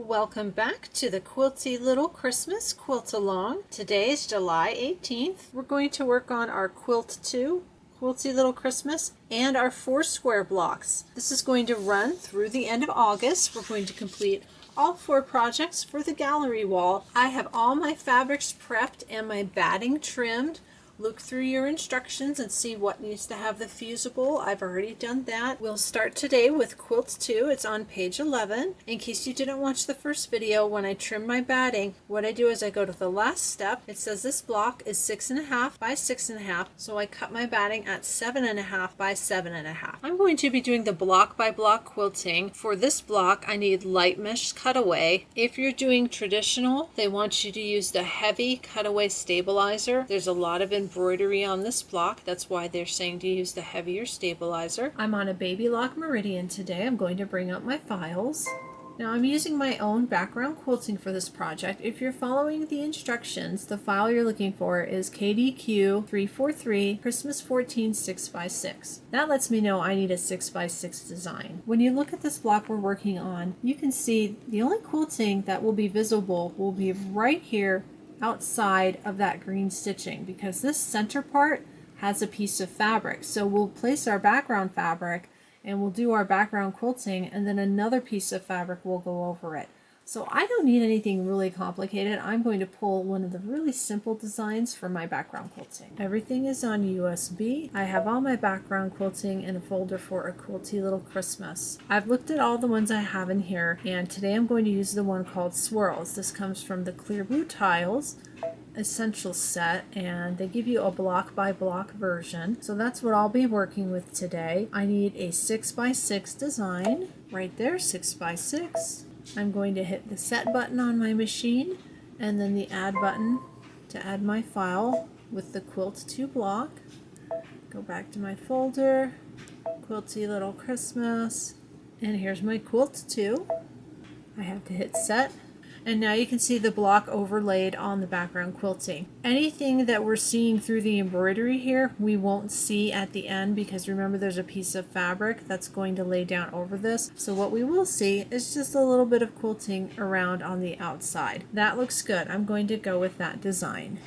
Welcome back to the Quilty Little Christmas Quilt Along. Today is July 18th. We're going to work on our Quilt 2, Quilty Little Christmas, and our 4 square blocks. This is going to run through the end of August. We're going to complete all 4 projects for the gallery wall. I have all my fabrics prepped and my batting trimmed. Look through your instructions and see what needs to have the fusible. I've already done that. We'll start today with Quilt 2. It's on page 11. In case you didn't watch the first video, when I trim my batting, what I do is I go to the last step. It says this block is 6.5 by 6.5, so I cut my batting at 7.5 by 7.5. I'm going to be doing the block by block quilting. For this block, I need light mesh cutaway. If you're doing traditional, they want you to use the heavy cutaway stabilizer. There's a lot of embroidery on this block. That's why they're saying to use the heavier stabilizer. I'm on a baby lock meridian today. I'm going to bring up my files. Now I'm using my own background quilting for this project. If you're following the instructions, the file you're looking for is KDQ 343 Christmas 14 6x6. That lets me know I need a 6x6 design. When you look at this block we're working on, you can see the only quilting that will be visible will be right here outside of that green stitching, because this center part has a piece of fabric. So we'll place our background fabric and we'll do our background quilting, and then another piece of fabric will go over it. So I don't need anything really complicated. I'm going to pull one of the really simple designs for my background quilting. Everything is on USB. I have all my background quilting in a folder for a Quilty Little Christmas. I've looked at all the ones I have in here, and today I'm going to use the one called Swirls. This comes from the Clear Blue Tiles Essential Set, and they give you a block by block version. So that's what I'll be working with today. I need a 6x6 design. Right there, 6x6. I'm going to hit the set button on my machine and then the add button to add my file with the Quilt 2 block. Go back to my folder, Quilty Little Christmas, and here's my Quilt 2. I have to hit set, and now you can see the block overlaid on the background quilting. Anything that we're seeing through the embroidery here, we won't see at the end, because remember there's a piece of fabric that's going to lay down over this. So what we will see is just a little bit of quilting around on the outside. That looks good. I'm going to go with that design.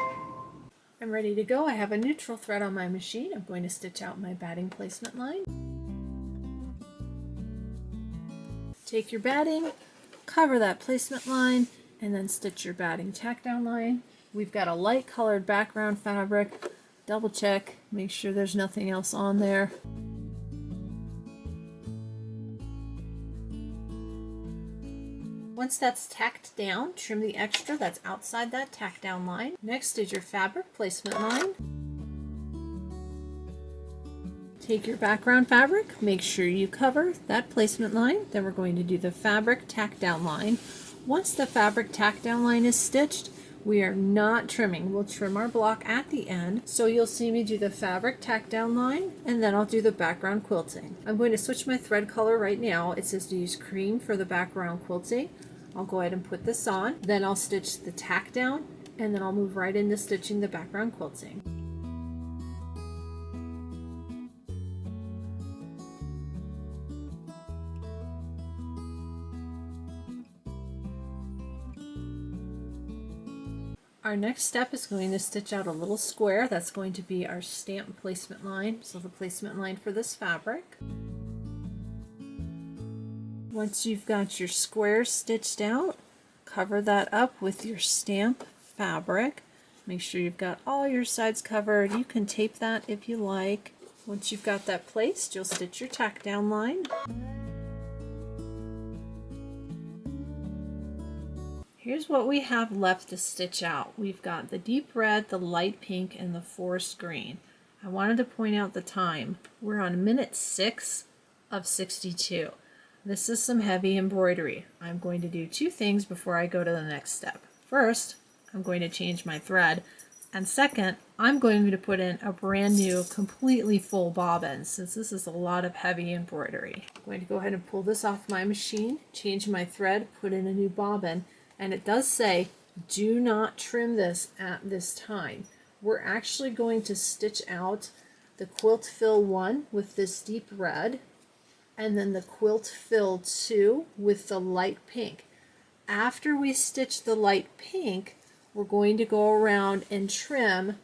I'm ready to go. I have a neutral thread on my machine. I'm going to stitch out my batting placement line. Take your batting, cover that placement line, and then stitch your batting tack down line. We've got a light colored background fabric. Double check, make sure there's nothing else on there. Once that's tacked down, trim the extra that's outside that tack down line. Next is your fabric placement line. Take your background fabric, make sure you cover that placement line. Then we're going to do the fabric tack down line. Once the fabric tack down line is stitched, we are not trimming. We'll trim our block at the end. So you'll see me do the fabric tack down line, and then I'll do the background quilting. I'm going to switch my thread color right now. It says to use cream for the background quilting. I'll go ahead and put this on. Then I'll stitch the tack down, and then I'll move right into stitching the background quilting. Our next step is going to stitch out a little square. That's going to be our stamp placement line. So the placement line for this fabric. Once you've got your square stitched out, cover that up with your stamp fabric. Make sure you've got all your sides covered. You can tape that if you like. Once you've got that placed, you'll stitch your tack down line. Here's what we have left to stitch out. We've got the deep red, the light pink, and the forest green. I wanted to point out the time. We're on minute 6 of 62. This is some heavy embroidery. I'm going to do 2 things before I go to the next step. First, I'm going to change my thread. And second, I'm going to put in a brand new, completely full bobbin, since this is a lot of heavy embroidery. I'm going to go ahead and pull this off my machine, change my thread, put in a new bobbin. And it does say, do not trim this at this time. We're actually going to stitch out the quilt fill 1 with this deep red, and then the quilt fill 2 with the light pink. After we stitch the light pink, we're going to go around and trim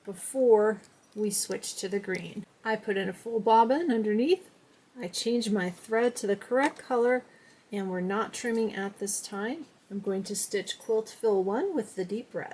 before we switch to the green. I put in a full bobbin underneath. I changed my thread to the correct color, and we're not trimming at this time. I'm going to stitch quilt fill 1 with the deep red.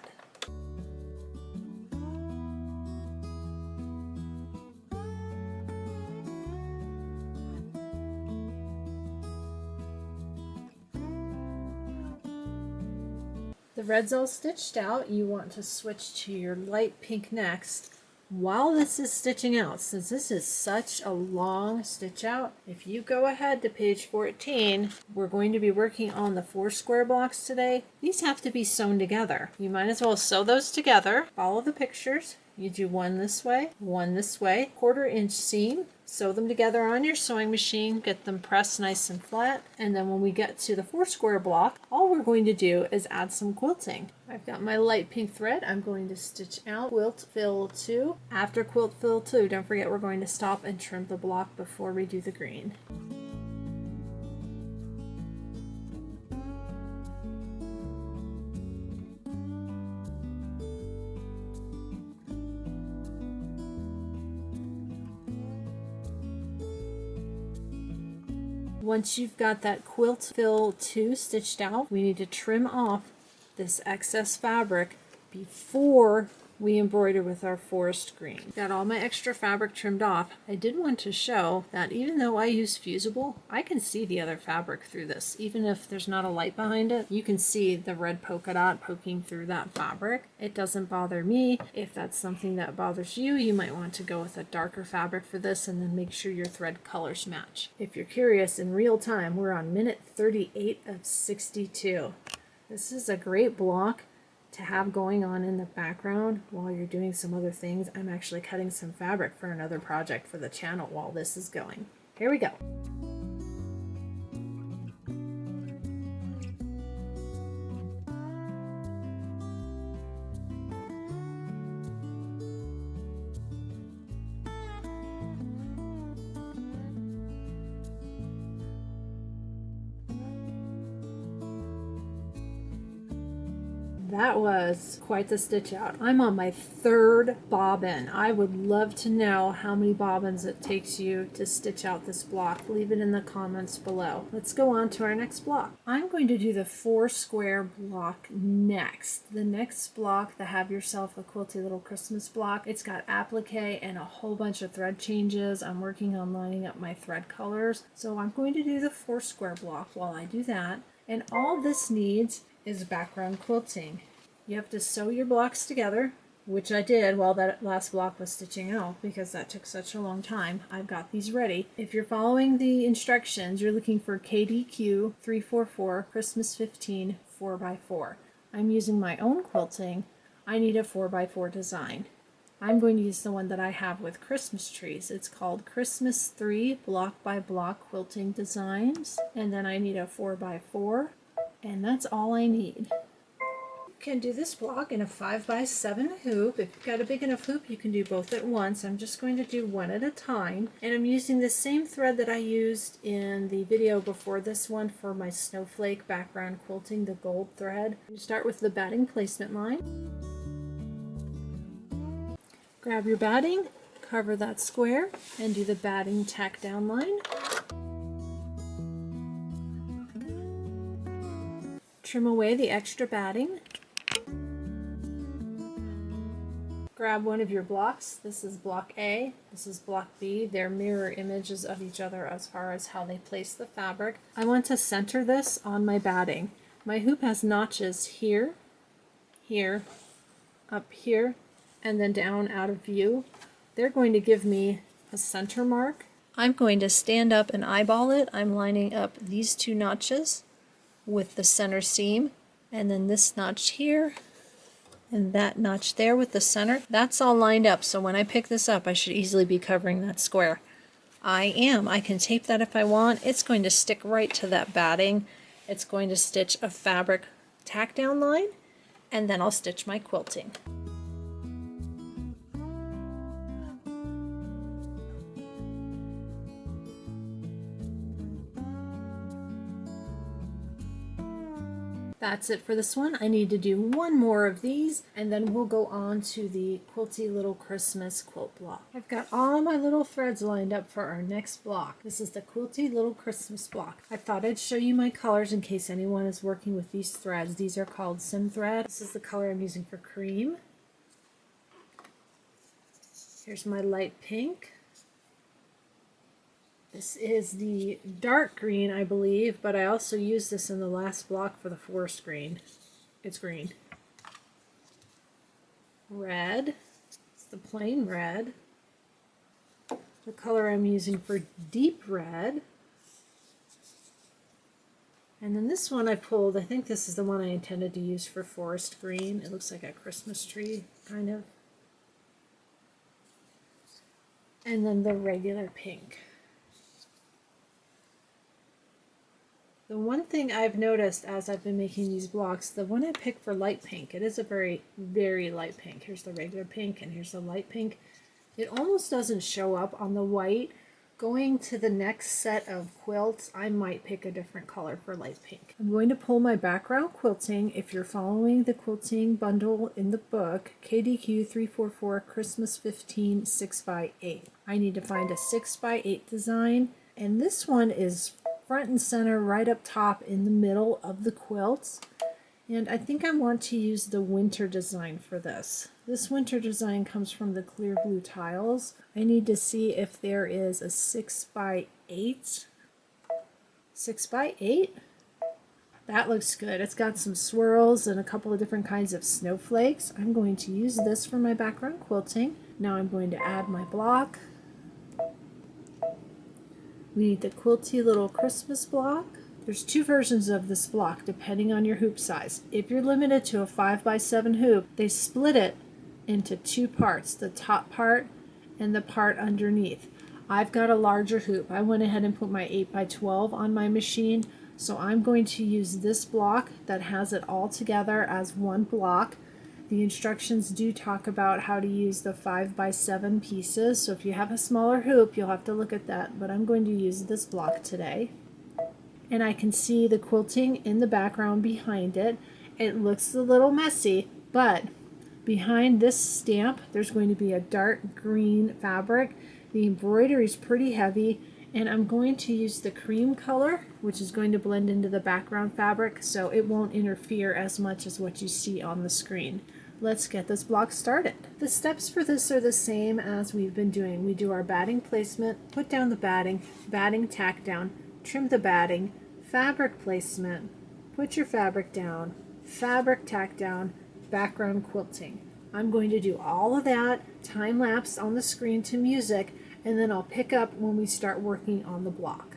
The red's all stitched out. You want to switch to your light pink next. While this is stitching out, since this is such a long stitch out, if you go ahead to page 14, we're going to be working on the 4 square blocks today. These have to be sewn together. You might as well sew those together. Follow the pictures. You do one this way, 1/4 inch seam. Sew them together on your sewing machine, get them pressed nice and flat, and then when we get to the 4 square block, all we're going to do is add some quilting. I've got my light pink thread. I'm going to stitch out quilt fill 2. After quilt fill 2, don't forget we're going to stop and trim the block before we do the green. Once you've got that quilt fill 2 stitched out, we need to trim off this excess fabric before we embroider with our forest green. Got all my extra fabric trimmed off. I did want to show that even though I use fusible, I can see the other fabric through this. Even if there's not a light behind it, you can see the red polka dot poking through that fabric. It doesn't bother me. If that's something that bothers you, you might want to go with a darker fabric for this and then make sure your thread colors match. If you're curious, in real time, we're on minute 38 of 62. This is a great block to have going on in the background while you're doing some other things. I'm actually cutting some fabric for another project for the channel while this is going. Here we go. That was quite the stitch out. I'm on my 3rd bobbin. I would love to know how many bobbins it takes you to stitch out this block. Leave it in the comments below. Let's go on to our next block. I'm going to do the 4 square block next. The next block, the Have Yourself a Quilty Little Christmas block, it's got applique and a whole bunch of thread changes. I'm working on lining up my thread colors. So I'm going to do the 4 square block while I do that. And all this needs is background quilting. You have to sew your blocks together, which I did while that last block was stitching out because that took such a long time. I've got these ready. If you're following the instructions, you're looking for KDQ 344 Christmas 15 4x4. I'm using my own quilting. I need a 4x4 design. I'm going to use the one that I have with Christmas trees. It's called Christmas 3 Block by Block Quilting Designs. And then I need a 4x4. And that's all I need. You can do this block in a 5x7 hoop. If you've got a big enough hoop, you can do both at once. I'm just going to do one at a time. And I'm using the same thread that I used in the video before this one for my snowflake background quilting, the gold thread. You start with the batting placement line. Grab your batting, cover that square, and do the batting tack down line. Trim away the extra batting. Grab one of your blocks. This is block A, this is block B. They're mirror images of each other as far as how they place the fabric. I want to center this on my batting. My hoop has notches here, here, up here, and then down out of view. They're going to give me a center mark. I'm going to stand up and eyeball it. I'm lining up these 2 notches with the center seam, and then this notch here and that notch there with the center. That's all lined up, so when I pick this up I should easily be covering that square. I can tape that if I want. It's going to stick right to that batting. It's going to stitch a fabric tack down line, and then I'll stitch my quilting. That's it for this one. I need to do one more of these and then we'll go on to the Quilty Little Christmas quilt block. I've got all my little threads lined up for our next block. This is the Quilty Little Christmas block. I thought I'd show you my colors in case anyone is working with these threads. These are called sim thread. This is the color I'm using for cream. Here's my light pink. This is the dark green, I believe, but I also used this in the last block for the forest green. It's green. Red. It's the plain red. The color I'm using for deep red. And then this one I pulled, I think this is the one I intended to use for forest green. It looks like a Christmas tree, kind of. And then the regular pink. The one thing I've noticed as I've been making these blocks, the one I picked for light pink, it is a very, very light pink. Here's the regular pink and here's the light pink. It almost doesn't show up on the white. Going to the next set of quilts, I might pick a different color for light pink. I'm going to pull my background quilting. If you're following the quilting bundle in the book, KDQ 344 Christmas 15 6x8. I need to find a 6x8 design, and this one is front and center right up top in the middle of the quilt. And I think I want to use the winter design for this. This winter design comes from the clear blue tiles. I need to see if there is a 6x8. 6x8? That looks good. It's got some swirls and a couple of different kinds of snowflakes. I'm going to use this for my background quilting. Now I'm going to add my block. We need the Quilty Little Christmas block. There's two versions of this block depending on your hoop size. If you're limited to a 5x7 hoop, they split it into two parts, the top part and the part underneath. I've got a larger hoop. I went ahead and put my 8x12 on my machine, so I'm going to use this block that has it all together as one block. The instructions do talk about how to use the 5x7 pieces, so if you have a smaller hoop, you'll have to look at that, but I'm going to use this block today. And I can see the quilting in the background behind it. It looks a little messy, but behind this stamp, there's going to be a dark green fabric. The embroidery is pretty heavy, and I'm going to use the cream color, which is going to blend into the background fabric, so it won't interfere as much as what you see on the screen. Let's get this block started. The steps for this are the same as we've been doing. We do our batting placement, put down the batting, batting tack down, trim the batting, fabric placement, put your fabric down, fabric tack down, background quilting. I'm going to do all of that time lapse on the screen to music, and then I'll pick up when we start working on the block.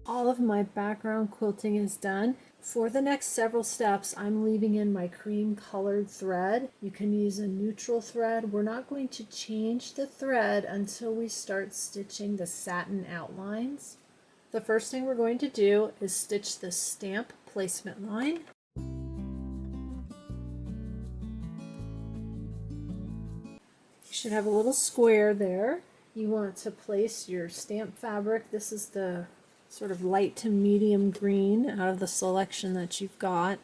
All of my background quilting is done. For the next several steps, I'm leaving in my cream colored thread. You can use a neutral thread. We're not going to change the thread until we start stitching the satin outlines. The first thing we're going to do is stitch the stamp placement line. You should have a little square there. You want to place your stamp fabric. This is the sort of light to medium green out of the selection that you've got.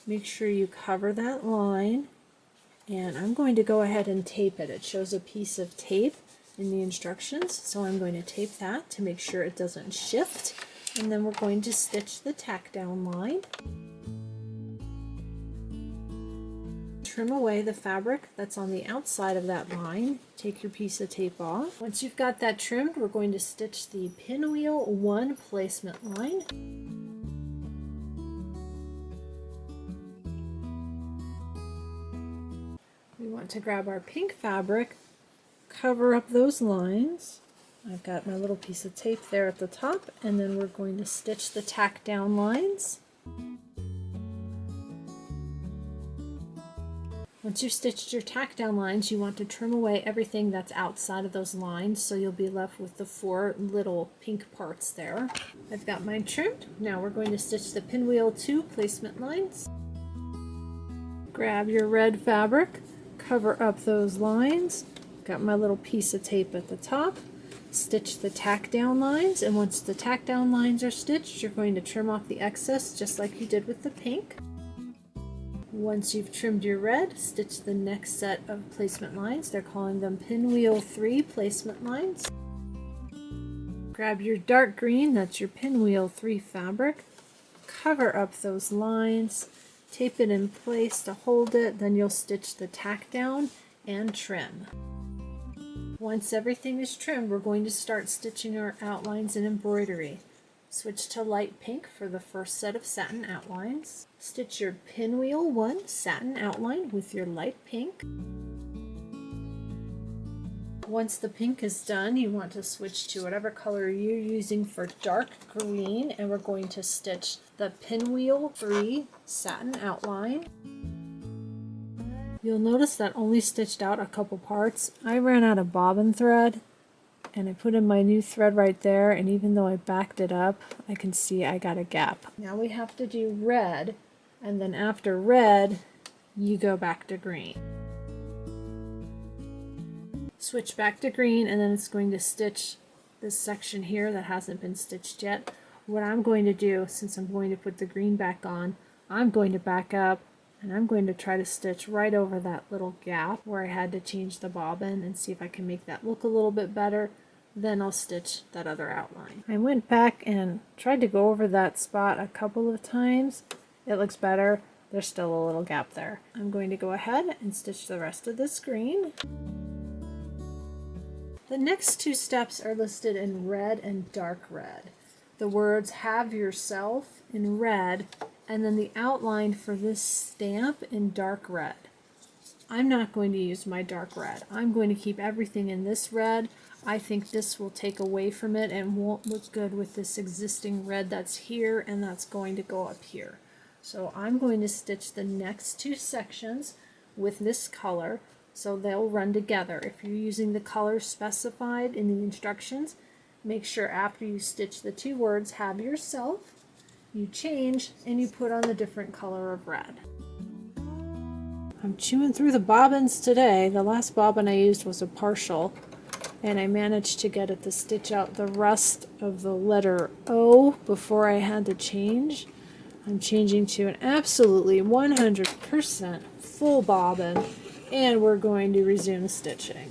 Make sure you cover that line, and I'm going to go ahead and tape it. It shows a piece of tape in the instructions, so I'm going to tape that to make sure it doesn't shift, and then we're going to stitch the tack down line. Trim away the fabric that's on the outside of that line. Take your piece of tape off. Once you've got that trimmed, we're going to stitch the pinwheel 1 placement line. We want to grab our pink fabric, cover up those lines. I've got my little piece of tape there at the top, and then we're going to stitch the tack down lines. Once you've stitched your tack down lines, you want to trim away everything that's outside of those lines, so you'll be left with the 4 little pink parts there. I've got mine trimmed. Now we're going to stitch the Pinwheel 2 placement lines. Grab your red fabric, cover up those lines. Got my little piece of tape at the top. Stitch the tack down lines, and once the tack down lines are stitched, you're going to trim off the excess just like you did with the pink. Once you've trimmed your red, stitch the next set of placement lines. They're calling them Pinwheel 3 placement lines. Grab your dark green, that's your Pinwheel 3 fabric. Cover up those lines, tape it in place to hold it, then you'll stitch the tack down and trim. Once everything is trimmed, we're going to start stitching our outlines and embroidery. Switch to light pink for the first set of satin outlines. Stitch your Pinwheel 1 satin outline with your light pink. Once the pink is done, you want to switch to whatever color you're using for dark green, and we're going to stitch the Pinwheel 3 satin outline. You'll notice that only stitched out a couple parts. I ran out of bobbin thread, and I put in my new thread right there, and even though I backed it up, I can see I got a gap. Now we have to do red, and then after red, you go back to green. Switch back to green, and then it's going to stitch this section here that hasn't been stitched yet. What I'm going to do, since I'm going to put the green back on, I'm going to back up, and I'm going to try to stitch right over that little gap where I had to change the bobbin and see if I can make that look a little bit better. Then I'll stitch that other outline. I went back and tried to go over that spot a couple of times. It looks better. There's still a little gap there. I'm going to go ahead and stitch the rest of this green. The next 2 steps are listed in red and dark red. The words "have yourself" in red, and then the outline for this stamp in dark red. I'm not going to use my dark red. I'm going to keep everything in this red. I think this will take away from it and won't look good with this existing red that's here and that's going to go up here. So I'm going to stitch the next 2 sections with this color so they'll run together. If you're using the color specified in the instructions, make sure after you stitch the 2 words "have yourself," you change and you put on the different color of red. I'm chewing through the bobbins today. The last bobbin I used was a partial, and I managed to get it to stitch out the rest of the letter O before I had to change. I'm changing to an absolutely 100% full bobbin, and we're going to resume stitching.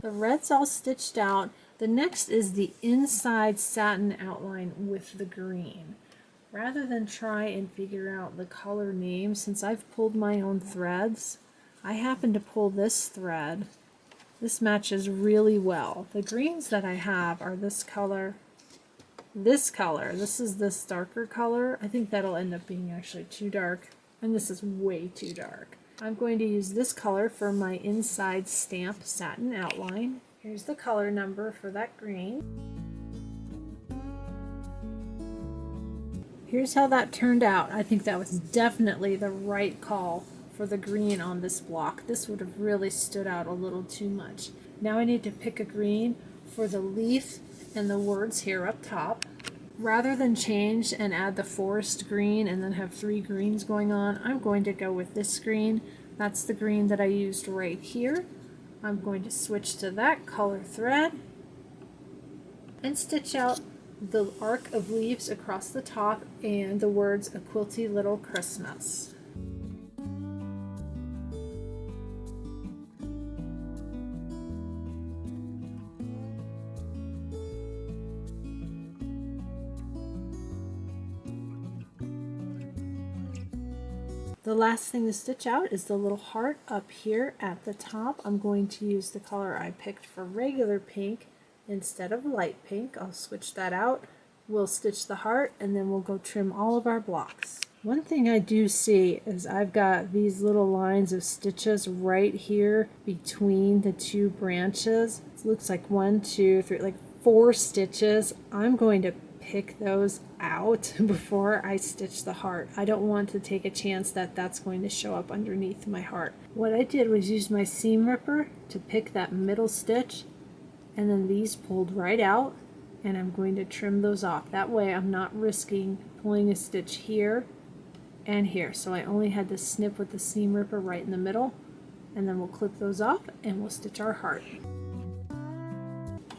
The red's all stitched out. The next is the inside satin outline with the green. Rather than try and figure out the color name, since I've pulled my own threads, I happen to pull this thread. This matches really well. The greens that I have are this color, this color. This is this darker color. I think that'll end up being actually too dark, and this is way too dark. I'm going to use this color for my inside stamp satin outline. Here's the color number for that green. Here's how that turned out. I think that was definitely the right call for the green on this block. This would have really stood out a little too much. Now I need to pick a green for the leaf and the words here up top. Rather than change and add the forest green and then have 3 greens going on, I'm going to go with this green. That's the green that I used right here. I'm going to switch to that color thread and stitch out the arc of leaves across the top and the words "A Quilty Little Christmas." The last thing to stitch out is the little heart up here at the top. I'm going to use the color I picked for regular pink instead of light pink. I'll switch that out. We'll stitch the heart and then we'll go trim all of our blocks. One thing I do see is I've got these little lines of stitches right here between the two branches. It looks like 1, 2, 3, like 4 stitches. I'm going to pick those out before I stitch the heart. I don't want to take a chance that that's going to show up underneath my heart. What I did was use my seam ripper to pick that middle stitch, and then these pulled right out, and I'm going to trim those off. That way I'm not risking pulling a stitch here and here. So I only had to snip with the seam ripper right in the middle, and then we'll clip those off and we'll stitch our heart.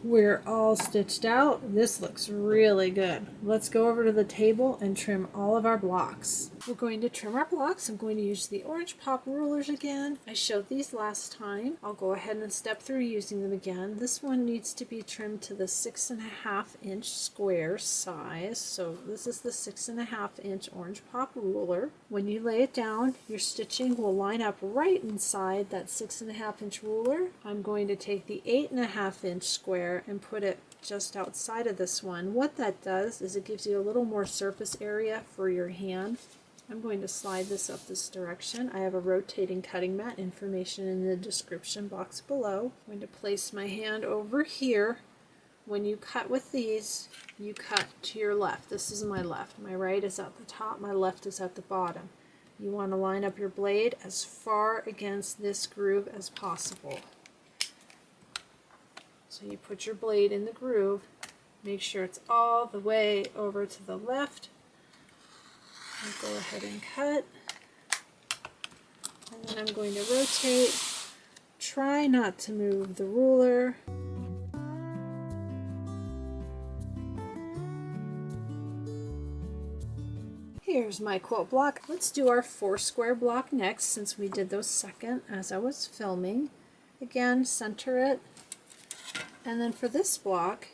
We're all stitched out. This looks really good. Let's go over to the table and trim all of our blocks. We're going to trim our blocks. I'm going to use the orange pop rulers again. I showed these last time. I'll go ahead and step through using them again. This one needs to be trimmed to the 6.5 inch square size. So this is the 6.5 inch orange pop ruler. When you lay it down, your stitching will line up right inside that 6.5 inch ruler. I'm going to take the 8.5 inch square and put it just outside of this one. What that does is it gives you a little more surface area for your hand. I'm going to slide this up this direction. I have a rotating cutting mat, information in the description box below. I'm going to place my hand over here. When you cut with these, you cut to your left. This is my left. My right is at the top, my left is at the bottom. You want to line up your blade as far against this groove as possible. So you put your blade in the groove, make sure it's all the way over to the left. I'll go ahead and cut, and then I'm going to rotate. Try not to move the ruler. Here's my quilt block. Let's do our 4 square block next, since we did those second as I was filming. Again, center it, and then for this block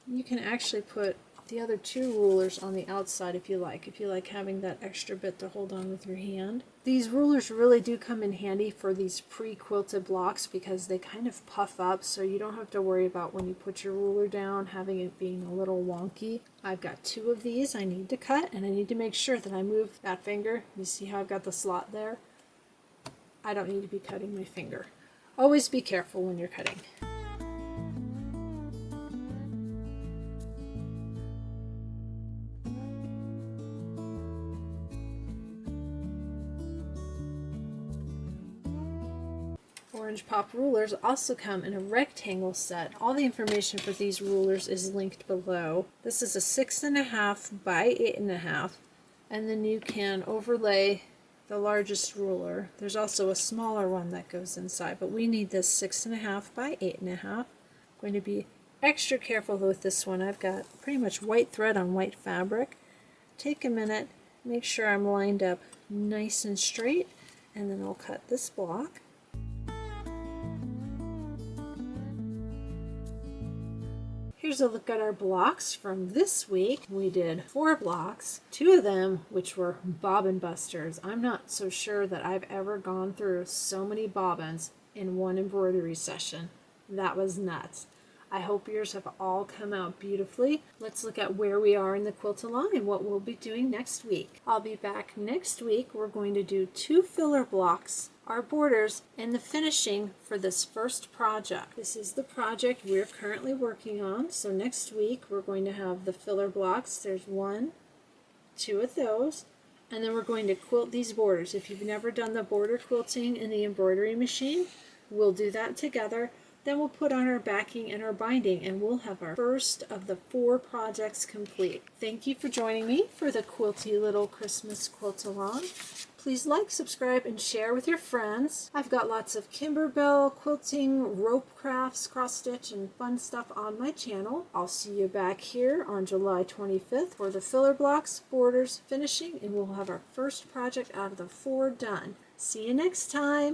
you can actually put the other 2 rulers on the outside if you like having that extra bit to hold on with your hand. These rulers really do come in handy for these pre-quilted blocks because they kind of puff up, so you don't have to worry about when you put your ruler down having it being a little wonky. I've got 2 of these I need to cut, and I need to make sure that I move that finger. You see how I've got the slot there? I don't need to be cutting my finger. Always be careful when you're cutting. Orange pop rulers also come in a rectangle set. All the information for these rulers is linked below. This is a 6.5 by 8.5, and then you can overlay the largest ruler. There's also a smaller one that goes inside, but we need this 6.5 by 8.5. I'm going to be extra careful with this one. I've got pretty much white thread on white fabric. Take a minute, make sure I'm lined up nice and straight, and then I'll cut this block. Here's a look at our blocks from this week. We did 4 blocks, 2 of them which were bobbin busters. I'm not so sure that I've ever gone through so many bobbins in one embroidery session. That was nuts. I hope yours have all come out beautifully. Let's look at where we are in the quilt along and what we'll be doing next week. I'll be back next week. We're going to do 2 filler blocks, our borders, and the finishing for this first project. This is the project we're currently working on. So next week we're going to have the filler blocks. There's 1, 2 of those. And then we're going to quilt these borders. If you've never done the border quilting in the embroidery machine, we'll do that together. Then we'll put on our backing and our binding, and we'll have our first of the 4 projects complete. Thank you for joining me for the Quilty Little Christmas Quilt Along. Please like, subscribe, and share with your friends. I've got lots of Kimberbell, quilting, rope crafts, cross stitch, and fun stuff on my channel. I'll see you back here on July 25th for the filler blocks, borders, finishing, and we'll have our first project out of the 4 done. See you next time.